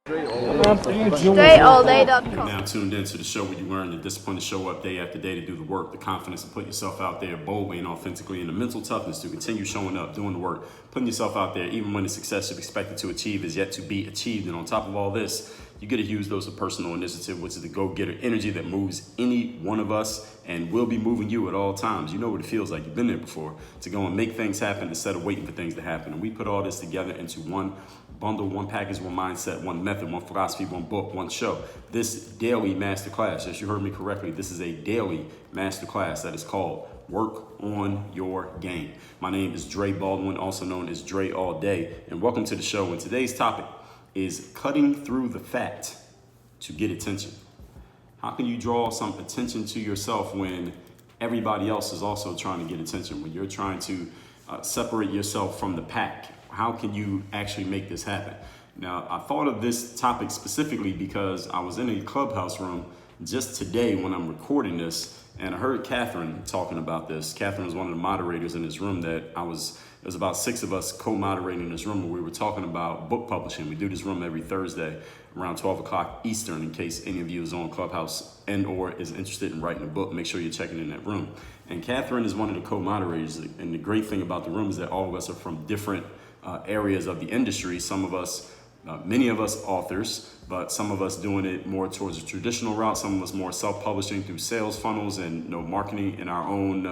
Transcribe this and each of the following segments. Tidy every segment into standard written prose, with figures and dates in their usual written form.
DreAllDay.com. You're now tuned into the show where you learn the discipline to show up day after day to do the work, the confidence to put yourself out there boldly and authentically, and the mental toughness to continue showing up, doing the work, putting yourself out there even when the success you're expected to achieve is yet to be achieved. And on top of all this, you get a huge dose of personal initiative, which is the go-getter energy that moves any one of us and will be moving you at all times. You know what it feels like. You've been there before, to go and make things happen instead of waiting for things to happen. And we put all this together into one bundle, one package, one mindset, one method, one philosophy, one book, one show. This daily masterclass, yes, you heard me correctly, this is a daily masterclass that is called Work on Your Game. My name is Dre Baldwin, also known as Dre All Day, and welcome to the show. And today's topic is cutting through the fat to get attention. How can you draw some attention to yourself when everybody else is also trying to get attention? When you're trying to separate yourself from the pack, how can you actually make this happen? Now, I thought of this topic specifically because I was in a clubhouse room just today when I'm recording this, and I heard Catherine talking about this. Catherine was one of the moderators in this room there was about 6 of us co-moderating this room where we were talking about book publishing. We do this room every Thursday around 12 o'clock Eastern. In case any of you is on Clubhouse and or is interested in writing a book, make sure you're checking in that room. And Catherine is one of the co-moderators. And the great thing about the room is that all of us are from different areas of the industry. Some of us, many of us authors, but some of us doing it more towards a traditional route. Some of us more self-publishing through sales funnels and marketing in our own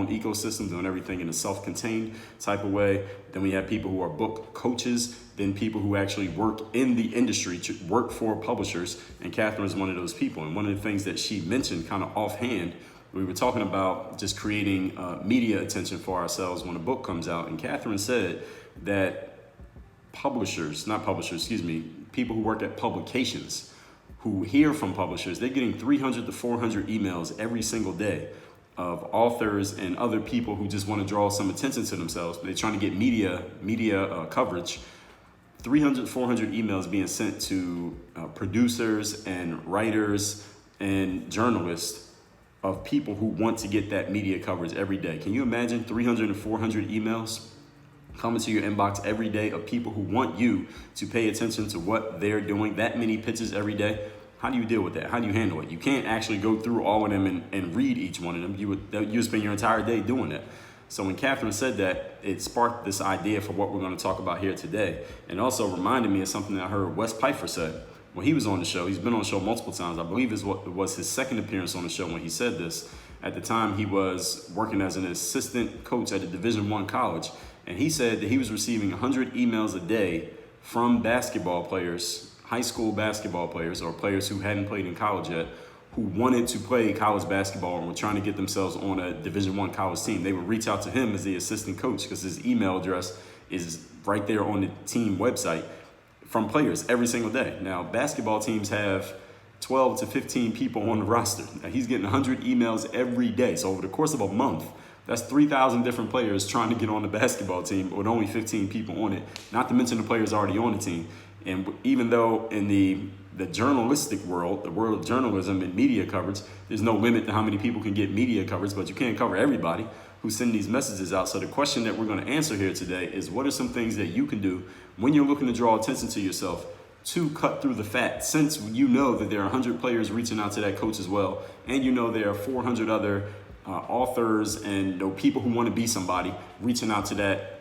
ecosystem, doing everything in a self-contained type of way. Then we have people who are book coaches, then people who actually work in the industry, work for publishers. And Catherine is one of those people. And one of the things that she mentioned kind of offhand, we were talking about just creating media attention for ourselves when a book comes out. And Catherine said that people who work at publications who hear from publishers, they're getting 300 to 400 emails every single day of authors and other people who just want to draw some attention to themselves. They're trying to get media coverage. 300, 400 emails being sent to producers and writers and journalists of people who want to get that media coverage every day. Can you imagine 300 and 400 emails coming to your inbox every day of people who want you to pay attention to what they're doing? That many pitches every day. How do you deal with that? How do you handle it? You can't actually go through all of them and read each one of them. You would spend your entire day doing that. So when Catherine said that, it sparked this idea for what we're going to talk about here today. And also reminded me of something that I heard Wes Pfeiffer said when he was on the show. He's been on the show multiple times. I believe it was his second appearance on the show when he said this. At the time, he was working as an assistant coach at a Division I college. And he said that he was receiving 100 emails a day from basketball players, high school basketball players, or players who hadn't played in college yet, who wanted to play college basketball and were trying to get themselves on a Division I college team. They would reach out to him as the assistant coach because his email address is right there on the team website, from players every single day. Now, basketball teams have 12 to 15 people on the roster. Now, he's getting 100 emails every day. So over the course of a month, that's 3,000 different players trying to get on the basketball team with only 15 people on it, not to mention the players already on the team. And even though in the journalistic world, the world of journalism and media coverage, there's no limit to how many people can get media coverage, but you can't cover everybody who send these messages out. So the question that we're going to answer here today is, what are some things that you can do when you're looking to draw attention to yourself to cut through the fat, since you know that there are 100 players reaching out to that coach as well, and you know there are 400 other authors and people who want to be somebody reaching out to that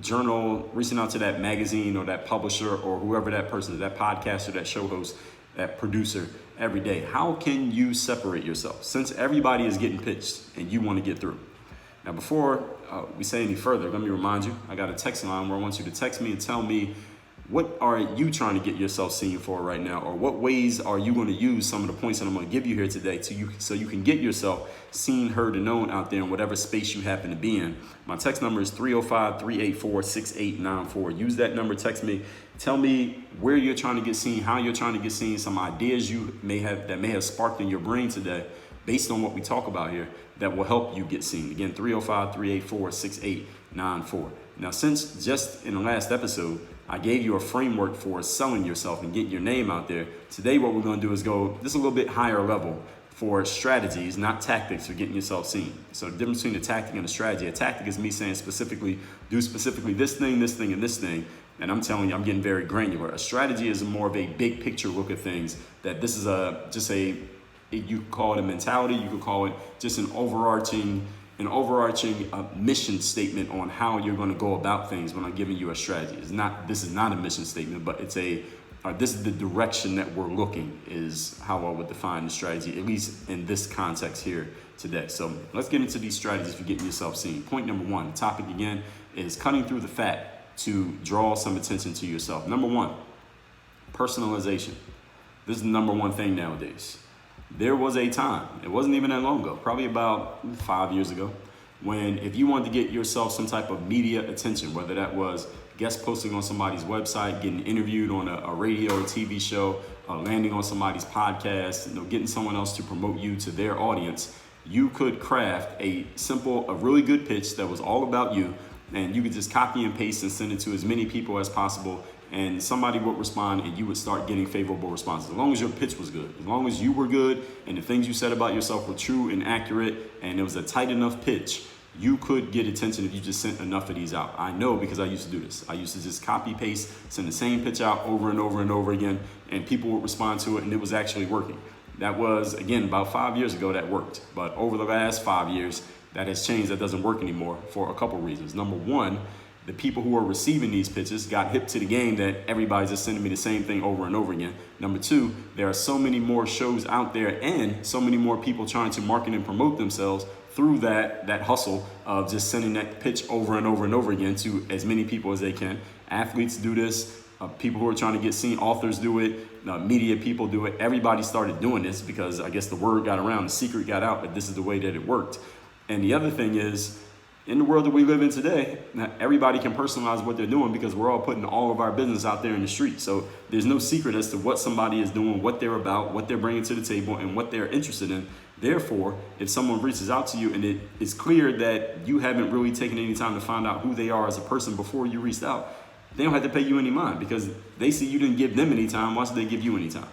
journal, reaching out to that magazine or that publisher or whoever that person is, that podcaster, that show host, that producer every day. How can you separate yourself since everybody is getting pitched and you want to get through? Now, before we say any further, let me remind you, I got a text line where I want you to text me and tell me, what are you trying to get yourself seen for right now? Or what ways are you going to use some of the points that I'm going to give you here today so you can get yourself seen, heard, and known out there in whatever space you happen to be in? My text number is 305-384-6894. Use that number, text me. Tell me where you're trying to get seen, how you're trying to get seen, some ideas you may have sparked in your brain today based on what we talk about here that will help you get seen. Again, 305-384-6894. Now, since just in the last episode, I gave you a framework for selling yourself and getting your name out there. Today, what we're going to do is go just a little bit higher level for strategies, not tactics, for getting yourself seen. So the difference between a tactic and a strategy. A tactic is me saying specifically, do specifically this thing, and this thing. And I'm telling you, I'm getting very granular. A strategy is more of a big picture look at things. That this is you could call it a mentality. You could call it just an overarching mission statement on how you're going to go about things when I'm giving you a strategy. This is not a mission statement, but this is the direction that we're looking, is how I would define the strategy, at least in this context here today. So let's get into these strategies for getting yourself seen. Point number one, the topic again is cutting through the fat to draw some attention to yourself. Number one, personalization. This is the number one thing nowadays. There was a time, it wasn't even that long ago, probably about 5 years ago, when if you wanted to get yourself some type of media attention, whether that was guest posting on somebody's website, getting interviewed on a radio or TV show, landing on somebody's podcast, getting someone else to promote you to their audience, you could craft a really good pitch that was all about you, and you could just copy and paste and send it to as many people as possible, and somebody would respond and you would start getting favorable responses. As long as your pitch was good, as long as you were good and the things you said about yourself were true and accurate, and it was a tight enough pitch, you could get attention if you just sent enough of these out. I know because I used to do this. I used to just copy, paste, send the same pitch out over and over and over again, and people would respond to it, and it was actually working. That was, again, about 5 years ago that worked. But over the last 5 years, that has changed. That doesn't work anymore for a couple reasons. Number one, the people who are receiving these pitches got hip to the game that everybody's just sending me the same thing over and over again. Number two, there are so many more shows out there and so many more people trying to market and promote themselves through that hustle of just sending that pitch over and over and over again to as many people as they can. Athletes do this. People who are trying to get seen, authors do it, media people do it. Everybody started doing this because I guess the word got around, the secret got out, but this is the way that it worked. And the other thing is, in the world that we live in today, everybody can personalize what they're doing because we're all putting all of our business out there in the street. So there's no secret as to what somebody is doing, what they're about, what they're bringing to the table, and what they're interested in. Therefore, if someone reaches out to you and it is clear that you haven't really taken any time to find out who they are as a person before you reached out, they don't have to pay you any mind because they see you didn't give them any time. Why should they give you any time?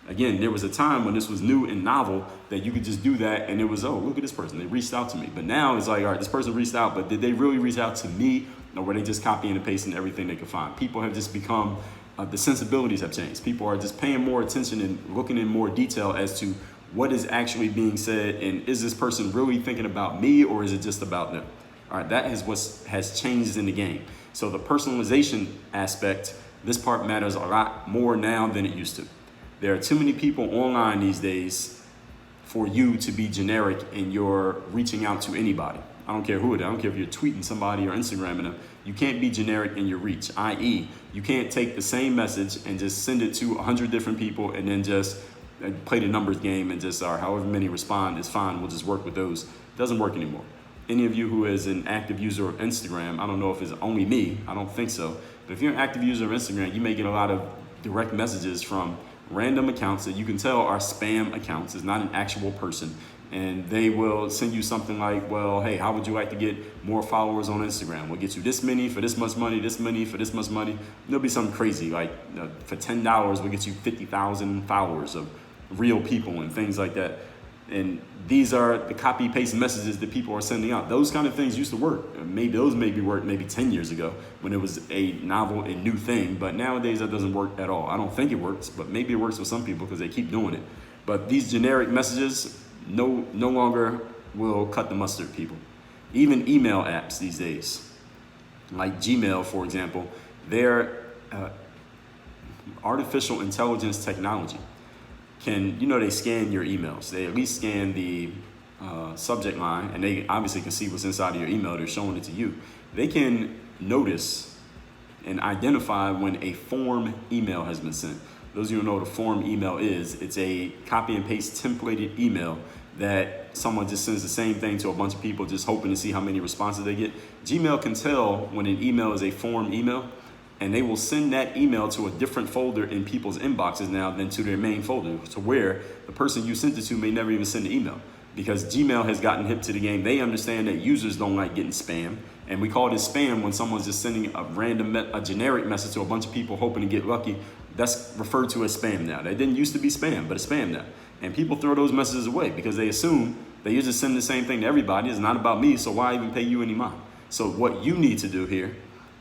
Again, there was a time when this was new and novel that you could just do that and it was, oh, look at this person. They reached out to me. But now it's like, all right, this person reached out, but did they really reach out to me, or were they just copying and pasting everything they could find? People have just become, the sensibilities have changed. People are just paying more attention and looking in more detail as to what is actually being said, and is this person really thinking about me, or is it just about them? All right, that is what has changed in the game. So the personalization aspect, this part matters a lot more now than it used to. There are too many people online these days for you to be generic in your reaching out to anybody. I don't care who it is. I don't care if you're tweeting somebody or Instagramming them. You can't be generic in your reach, i.e. you can't take the same message and just send it to 100 different people and then just play the numbers game and just, however many respond is fine, we'll just work with those. It doesn't work anymore. Any of you who is an active user of Instagram, I don't know if it's only me, I don't think so, but if you're an active user of Instagram, you may get a lot of direct messages from random accounts that you can tell are spam accounts. It's not an actual person. And they will send you something like, well, hey, how would you like to get more followers on Instagram? We'll get you this many for this much money, this many for this much money. There'll be something crazy like for $10, we'll get you 50,000 followers of real people and things like that. And these are the copy paste messages that people are sending out. Those kind of things used to work. Maybe worked maybe 10 years ago when it was a novel and new thing, but nowadays that doesn't work at all. I don't think it works, but maybe it works for some people because they keep doing it. But these generic messages no longer will cut the mustard, people. Even email apps these days, like Gmail, for example, they're artificial intelligence technology. They scan your emails. They at least scan the subject line, and they obviously can see what's inside of your email. They're showing it to you. They can notice and identify when a form email has been sent. Those of you who know what a form email is, it's a copy and paste templated email that someone just sends the same thing to a bunch of people just hoping to see how many responses they get. Gmail can tell when an email is a form email, and they will send that email to a different folder in people's inboxes now than to their main folder, to where the person you sent it to may never even send the email. Because Gmail has gotten hip to the game. They understand that users don't like getting spam. And we call this spam when someone's just sending a generic message to a bunch of people hoping to get lucky. That's referred to as spam now. That didn't used to be spam, but it's spam now. And people throw those messages away because they assume that you're just sending the same thing to everybody. It's not about me, so why even pay you any mind? So what you need to do here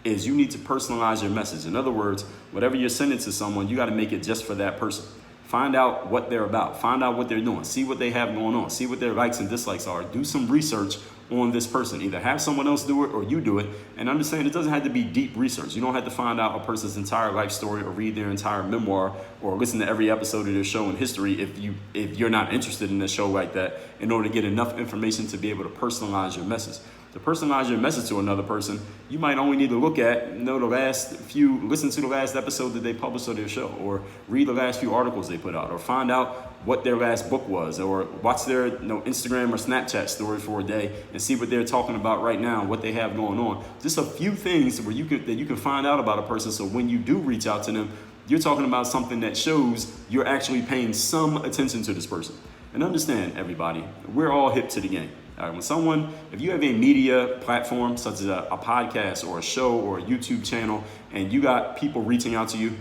is you need to personalize your message. In other words, whatever you're sending to someone, you got to make it just for that person. Find out what they're about. Find out what they're doing. See what they have going on. See what their likes and dislikes are. Do some research on this person. Either have someone else do it or you do it. And understand it doesn't have to be deep research. You don't have to find out a person's entire life story or read their entire memoir or listen to every episode of their show in history if you're not interested in a show like that in order to get enough information to be able to personalize your message. To personalize your message to another person, you might only need to listen to the last episode that they published of their show, or read the last few articles they put out, or find out what their last book was, or watch their Instagram or Snapchat story for a day and see what they're talking about right now, what they have going on. Just a few things that you can find out about a person, so when you do reach out to them, you're talking about something that shows you're actually paying some attention to this person. And understand, everybody, we're all hip to the game. If you have a media platform such as a podcast or a show or a YouTube channel, and you got people reaching out to you,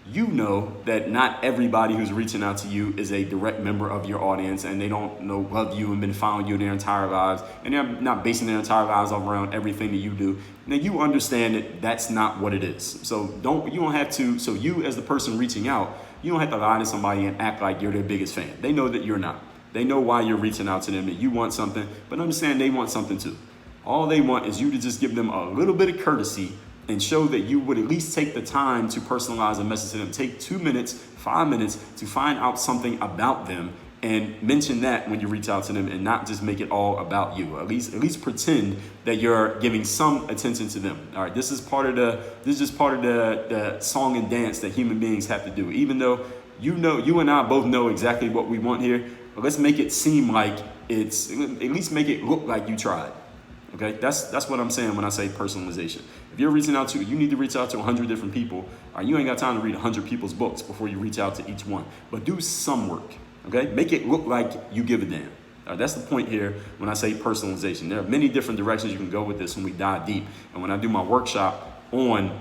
you know that not everybody who's reaching out to you is a direct member of your audience, and they don't love you and been following you their entire lives, and they're not basing their entire lives around everything that you do. Now you understand that that's not what it is. So you as the person reaching out, you don't have to lie to somebody and act like you're their biggest fan. They know that you're not. They know why you're reaching out to them, that you want something, but understand they want something too. All they want is you to just give them a little bit of courtesy and show that you would at least take the time to personalize a message to them. Take 2 minutes, 5 minutes to find out something about them and mention that when you reach out to them, and not just make it all about you. At least pretend that you're giving some attention to them. All right, this is just part of the song and dance that human beings have to do. Even though you and I both know exactly what we want here, but let's make it seem like at least make it look like you tried. Okay, that's what I'm saying when I say personalization. If you're reaching out you need to reach out to 100 different people. You ain't got time to read 100 people's books before you reach out to each one. But do some work. Okay, make it look like you give a damn. That's the point here when I say personalization. There are many different directions you can go with this when we dive deep. And when I do my workshop on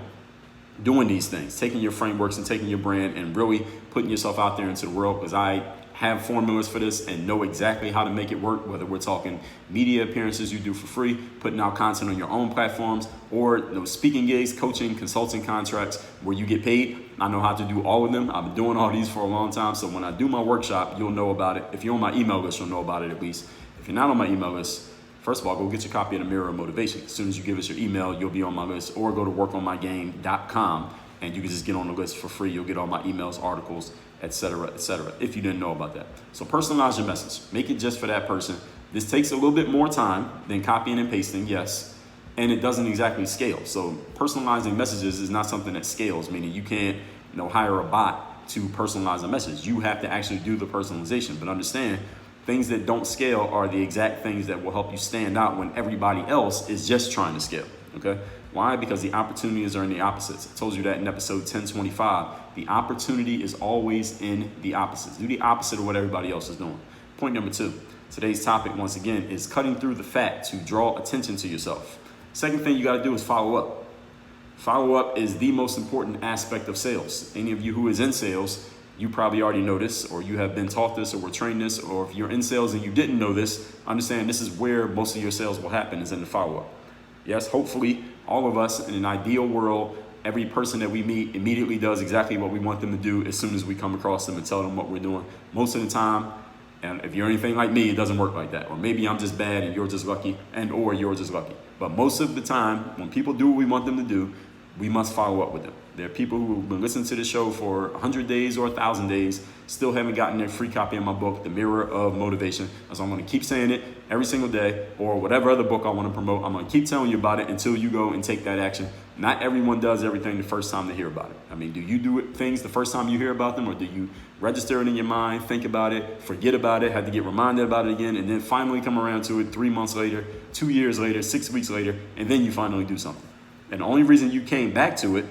doing these things, taking your frameworks and taking your brand and really putting yourself out there into the world, because I have formulas for this and know exactly how to make it work, whether we're talking media appearances you do for free, putting out content on your own platforms, or speaking gigs, coaching, consulting contracts where you get paid. I know how to do all of them. I've been doing all these for a long time. So when I do my workshop, you'll know about it. If you're on my email list, you'll know about it at least. If you're not on my email list, first of all, go get your copy of the Mirror of Motivation. As soon as you give us your email, you'll be on my list, or go to workonmygame.com and you can just get on the list for free. You'll get all my emails, articles, etc., if you didn't know about that. So personalize your message. Make it just for that person. This takes a little bit more time than copying and pasting, yes, and it doesn't exactly scale. So personalizing messages is not something that scales, meaning you can't hire a bot to personalize a message. You have to actually do the personalization. But understand, things that don't scale are the exact things that will help you stand out when everybody else is just trying to scale, okay? Why? Because the opportunities are in the opposites. I told you that in episode 1025. The opportunity is always in the opposites. Do the opposite of what everybody else is doing. Point number 2. Today's topic, once again, is cutting through the fat to draw attention to yourself. Second thing you got to do is follow up. Follow up is the most important aspect of sales. Any of you who is in sales, you probably already know this, or you have been taught this, or were trained this, or if you're in sales and you didn't know this, understand this is where most of your sales will happen, is in the follow-up. Yes, hopefully all of us in an ideal world, every person that we meet immediately does exactly what we want them to do as soon as we come across them and tell them what we're doing. Most of the time, and if you're anything like me, it doesn't work like that. Or maybe I'm just bad and you're just lucky, or you're just lucky. But most of the time, when people do what we want them to do, we must follow up with them. There are people who have been listening to the show for 100 days or 1,000 days, still haven't gotten their free copy of my book, The Mirror of Motivation. So I'm going to keep saying it every single day, or whatever other book I want to promote. I'm going to keep telling you about it until you go and take that action. Not everyone does everything the first time they hear about it. I mean, do you do things the first time you hear about them, or do you register it in your mind, think about it, forget about it, have to get reminded about it again, and then finally come around to it 3 months later, 2 years later, 6 weeks later, and then you finally do something? And the only reason you came back to it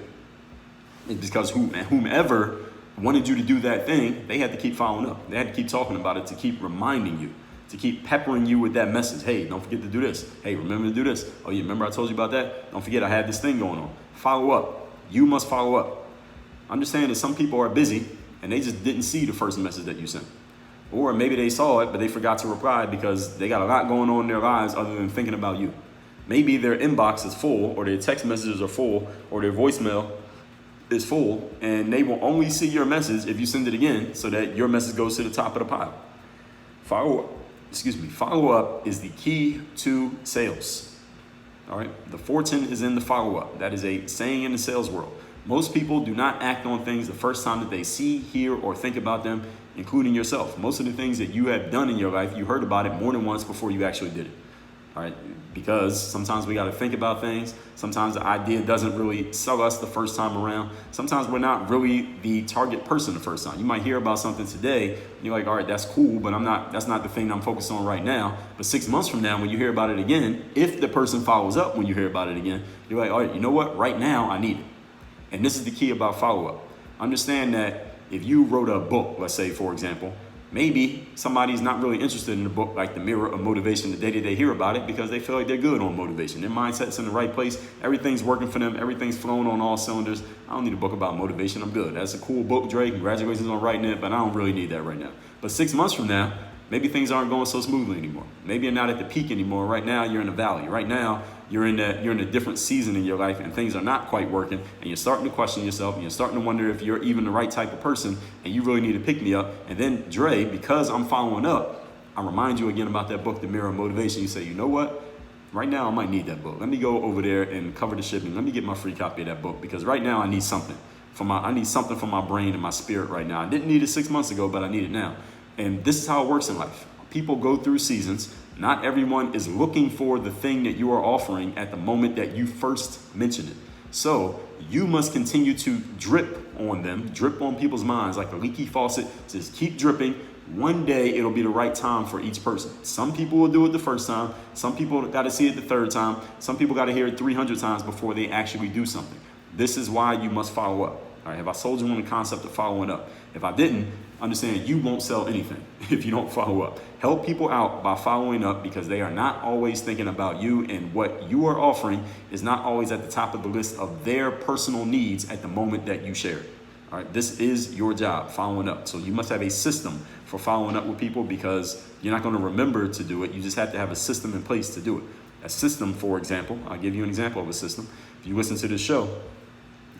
is because whomever wanted you to do that thing, they had to keep following up. They had to keep talking about it, to keep reminding you, to keep peppering you with that message. Hey, don't forget to do this. Hey, remember to do this. Oh, you remember I told you about that? Don't forget I had this thing going on. Follow up. You must follow up. Understand that some people are busy and they just didn't see the first message that you sent. Or maybe they saw it, but they forgot to reply because they got a lot going on in their lives other than thinking about you. Maybe their inbox is full, or their text messages are full, or their voicemail is full, and they will only see your message if you send it again so that your message goes to the top of the pile. Follow up is the key to sales. All right, the fortune is in the follow-up. That is a saying in the sales world. Most people do not act on things the first time that they see, hear, or think about them, including yourself. Most of the things that you have done in your life, you heard about it more than once before you actually did it. All right, because sometimes we got to think about things. Sometimes the idea doesn't really sell us the first time around. Sometimes we're not really the target person the first time. You might hear about something today, and you're like, all right, that's cool, but that's not the thing that I'm focused on right now. But 6 months from now, when you hear about it again, if the person follows up when you hear about it again, you're like, all right, you know what? Right now, I need it. And this is the key about follow-up. Understand that if you wrote a book, let's say, for example, maybe somebody's not really interested in the book like The Mirror of Motivation the day that they hear about it because they feel like they're good on motivation. Their mindset's in the right place. Everything's working for them. Everything's flowing on all cylinders. I don't need a book about motivation. I'm good. That's a cool book, Dre. Congratulations on writing it, but I don't really need that right now. But 6 months from now, maybe things aren't going so smoothly anymore. Maybe you're not at the peak anymore. Right now, you're in the valley. Right now, you're in a different season in your life and things are not quite working, and you're starting to question yourself, and you're starting to wonder if you're even the right type of person, and you really need to pick me up. And then, Dre, because I'm following up, I remind you again about that book, The Mirror of Motivation. You say, you know what? Right now, I might need that book. Let me go over there and cover the shipping. Let me get my free copy of that book, because right now I need something for my brain and my spirit right now. I didn't need it 6 months ago, but I need it now. And this is how it works in life. People go through seasons. Not everyone is looking for the thing that you are offering at the moment that you first mention it. So you must continue to drip on people's minds like a leaky faucet. Just keep dripping. One day it'll be the right time for each person. Some people will do it the first time. Some people got to see it the third time. Some people got to hear it 300 times before they actually do something. This is why you must follow up. All right, have I sold you on the concept of following up? If I didn't, understand you won't sell anything if you don't follow up. Help people out by following up because they are not always thinking about you, and what you are offering is not always at the top of the list of their personal needs at the moment that you share it. All right, this is your job, following up. So you must have a system for following up with people because you're not going to remember to do it. You just have to have a system in place to do it. A system, for example, I'll give you an example of a system. If you listen to this show,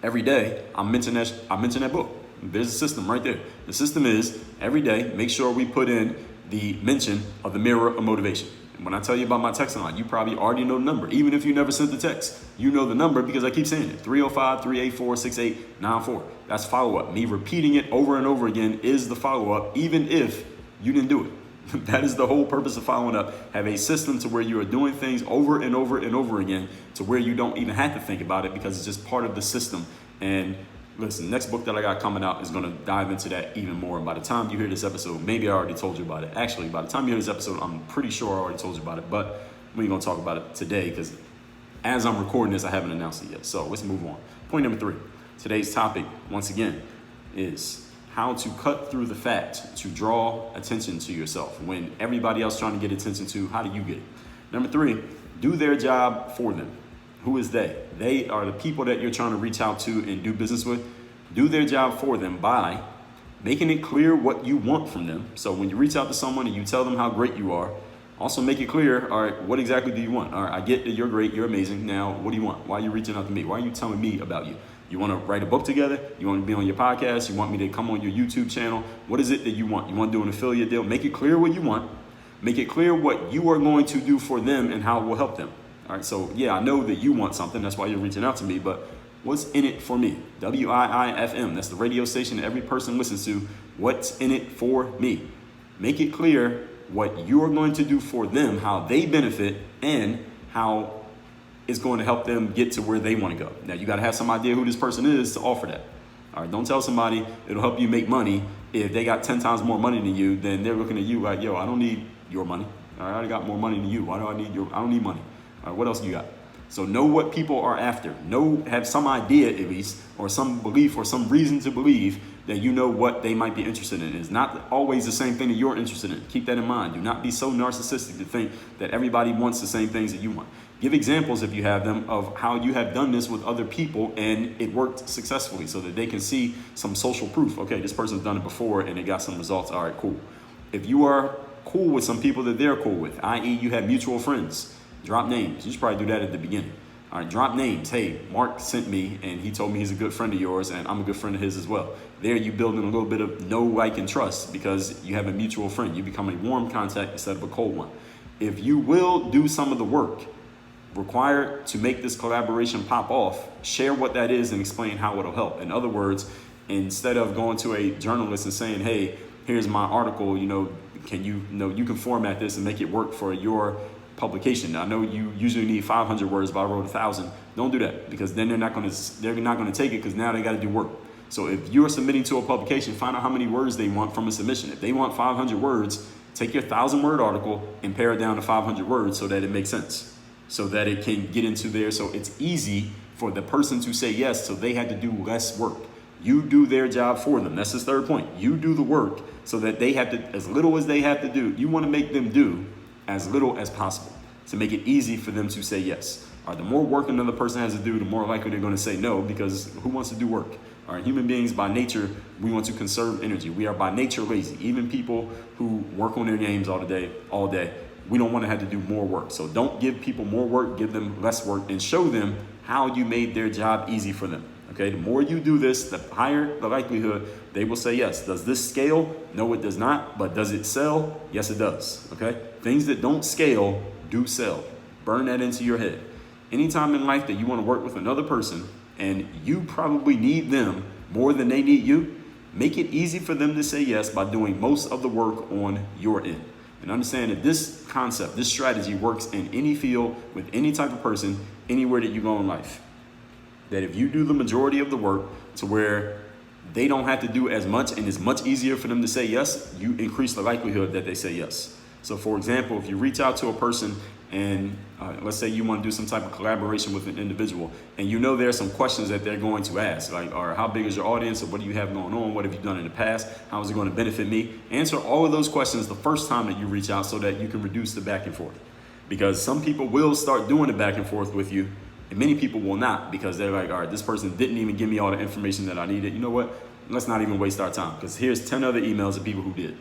every day I mention that book. There's a system right there. The system is every day, make sure we put in the mention of The Mirror of Motivation. And when I tell you about my texting line, you probably already know the number. Even if you never sent the text, you know the number because I keep saying it. 305-384-6894. That's follow-up. Me repeating it over and over again is the follow-up, even if you didn't do it. That is the whole purpose of following up. Have a system to where you are doing things over and over and over again to where you don't even have to think about it because it's just part of the system. And listen, next book that I got coming out is going to dive into that even more. And by the time you hear this episode, maybe I already told you about it. Actually, by the time you hear this episode, I'm pretty sure I already told you about it. But we ain't going to talk about it today because as I'm recording this, I haven't announced it yet. So let's move on. Point number 3. Today's topic, once again, is how to cut through the fact to draw attention to yourself. When everybody else trying to get attention to, how do you get it? Number 3, do their job for them. Who is they? They are the people that you're trying to reach out to and do business with. Do their job for them by making it clear what you want from them. So when you reach out to someone and you tell them how great you are, also make it clear, all right, what exactly do you want? All right, I get that you're great, you're amazing. Now, what do you want? Why are you reaching out to me? Why are you telling me about you? You want to write a book together? You want to be on your podcast? You want me to come on your YouTube channel? What is it that you want? You want to do an affiliate deal? Make it clear what you want. Make it clear what you are going to do for them and how it will help them. All right, so yeah, I know that you want something. That's why you're reaching out to me, but what's in it for me? WIIFM, that's the radio station that every person listens to. What's in it for me? Make it clear what you're going to do for them, how they benefit, and how it's going to help them get to where they want to go. Now, you got to have some idea who this person is to offer that. All right, don't tell somebody it'll help you make money if they got 10 times more money than you, then they're looking at you like, yo, I don't need your money. All right, I already got more money than you. Why do I need I don't need money. All right, what else you got? So know what people are after. Have some idea at least, or some belief or some reason to believe that you know what they might be interested in. It's not always the same thing that you're interested in. Keep that in mind. Do not be so narcissistic to think that everybody wants the same things that you want. Give examples, if you have them, of how you have done this with other people and it worked successfully so that they can see some social proof. Okay, this person's done it before and it got some results. All right, cool. If you are cool with some people that they're cool with, i.e. you have mutual friends, Drop names. You should probably do that at the beginning. All right, drop names. Hey, Mark sent me and he told me he's a good friend of yours and I'm a good friend of his as well. There you building a little bit of know, like, and trust because you have a mutual friend. You become a warm contact instead of a cold one. If you will do some of the work required to make this collaboration pop off, share what that is and explain how it'll help. In other words, instead of going to a journalist and saying, hey, here's my article, can you can format this and make it work for your publication. I know you usually need 500 words, but I wrote 1,000. Don't do that because then they're not going to take it because now they got to do work. So if you're submitting to a publication, find out how many words they want from a submission. If they want 500 words, take your 1,000-word article and pare it down to 500 words so that it makes sense, so that it can get into there. So it's easy for the person to say yes, so they had to do less work. You do their job for them. That's his third point. You do the work so that they have to, as little as they have to do, you want to make them do as little as possible to make it easy for them to say yes. All right, the more work another person has to do, the more likely they're going to say no, because who wants to do work? All right, human beings by nature, we want to conserve energy. We are by nature lazy. Even people who work on their names all day, we don't want to have to do more work. So don't give people more work, give them less work and show them how you made their job easy for them. Okay, the more you do this, the higher the likelihood they will say yes. Does this scale? No, it does not. But does it sell? Yes, it does. Okay, things that don't scale do sell. Burn that into your head. Anytime in life that you want to work with another person and you probably need them more than they need you, make it easy for them to say yes by doing most of the work on your end. And understand that this concept, this strategy works in any field with any type of person, anywhere that you go in life. That if you do the majority of the work to where they don't have to do as much and it's much easier for them to say yes, you increase the likelihood that they say yes. So for example, if you reach out to a person and let's say you want to do some type of collaboration with an individual and there are some questions that they're going to ask, like, or how big is your audience, or what do you have going on, what have you done in the past, how is it going to benefit me? Answer all of those questions the first time that you reach out so that you can reduce the back and forth. Because some people will start doing the back and forth with you and many people will not, because they're like, all right, this person didn't even give me all the information that I needed. You know what? Let's not even waste our time, because here's 10 other emails of people who did.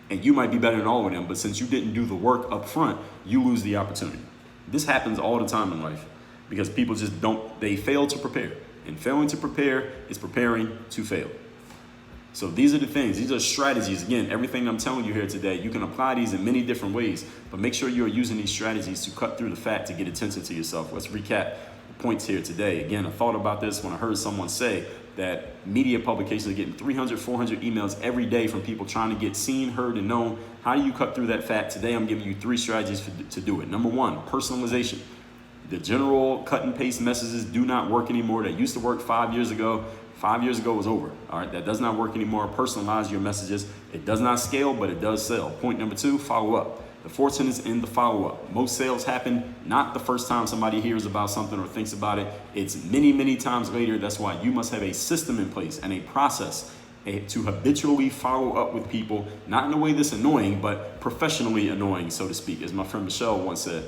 And you might be better than all of them, but since you didn't do the work up front, you lose the opportunity. This happens all the time in life because people just they fail to prepare. And failing to prepare is preparing to fail. So these are the things, these are strategies. Again, everything I'm telling you here today, you can apply these in many different ways, but make sure you're using these strategies to cut through the fat to get attention to yourself. Let's recap the points here today. Again, I thought about this when I heard someone say that media publications are getting 300, 400 emails every day from people trying to get seen, heard, and known. How do you cut through that fat? Today, I'm giving you 3 strategies to do it. Number 1, personalization. The general cut and paste messages do not work anymore. That used to work 5 years ago. 5 years ago was over. All right, that does not work anymore. Personalize your messages. It does not scale, but it does sell. Point number 2, follow up. The fortune is in the follow-up. Most sales happen not the first time somebody hears about something or thinks about it. It's many, many times later. That's why you must have a system in place and a process to habitually follow up with people, not in a way that's annoying, but professionally annoying, so to speak. As my friend Michelle once said,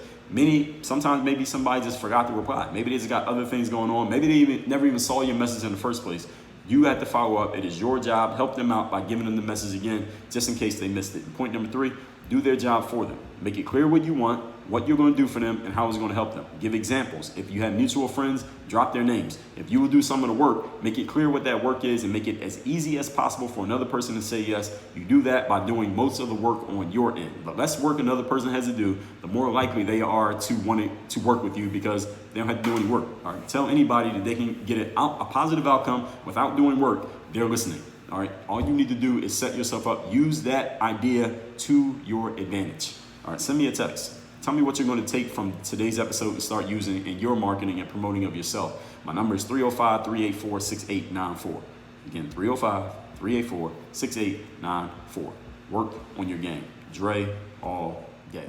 sometimes maybe somebody just forgot to reply. Maybe they just got other things going on. Maybe they never even saw your message in the first place. You have to follow up. It is your job. Help them out by giving them the message again, just in case they missed it. Point number 3, do their job for them. Make it clear what you want, what you're going to do for them, and how it's going to help them. Give examples. If you have mutual friends, drop their names. If you will do some of the work, make it clear what that work is and make it as easy as possible for another person to say yes. You do that by doing most of the work on your end. The less work another person has to do, the more likely they are to want to work with you because they don't have to do any work. All right? Tell anybody that they can get a positive outcome without doing work. They're listening. All right, all you need to do is set yourself up. Use that idea to your advantage. All right, send me a text. Tell me what you're going to take from today's episode and start using in your marketing and promoting of yourself. My number is 305-384-6894. Again, 305-384-6894. Work on your game. Dre all day.